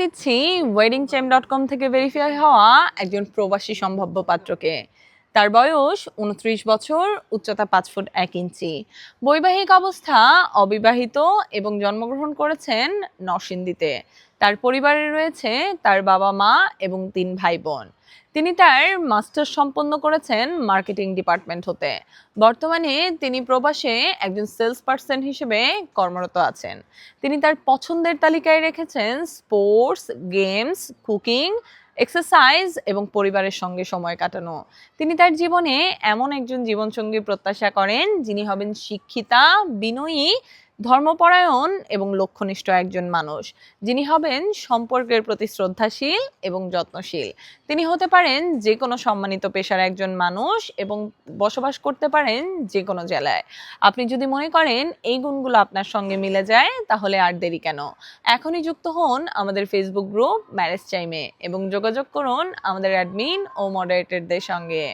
দিচ্ছি weddingchime.com থেকে verify হওয়া একজন প্রবাসী সম্ভাব্য পাত্রকে। তার বয়স 29 বছর, উচ্চতা 5 ফুট 1 ইঞ্চি, বৈবাহিক অবস্থা অবিবাহিত এবং জন্মগ্রহণ করেছেন নরসিংদীতে। তার পরিবারে রয়েছে তার বাবা মা এবং 3 ভাই বোন। তিনি তার মাস্টার্স সম্পন্ন করেছেন মার্কেটিং ডিপার্টমেন্ট হতে। বর্তমানে তিনি প্রবাসে একজন সেলস পার্সন হিসেবে কর্মরত আছেন। তিনি তার পছন্দের তালিকায় রেখেছেন স্পোর্টস, গেমস, কুকিং, এক্সারসাইজ এবং পরিবারের সঙ্গে সময় কাটানো। তিনি তার জীবনে এমন একজন জীবনসঙ্গী প্রত্যাশা করেন যিনি হবেন শিক্ষিতা, বিনয়ী, ধর্মপরায়ণ এবং লক্ষ্যনিষ্ঠ একজন মানুষ, যিনি হবেন সম্পর্কের প্রতি শ্রদ্ধাশীল এবং যত্নশীল। তিনি হতে পারেন যে কোনো সম্মানিত পেশার একজন মানুষ এবং বসবাস করতে পারেন যে কোনো জেলায়। আপনি যদি মনে করেন এই গুণগুলো আপনার সঙ্গে মিলে যায়, তাহলে আর দেরি কেন? এখনই যুক্ত হন আমাদের ফেসবুক গ্রুপ ম্যারেজ টাইমে এবং যোগাযোগ করুন আমাদের অ্যাডমিন ও মডারেটরদের সঙ্গে।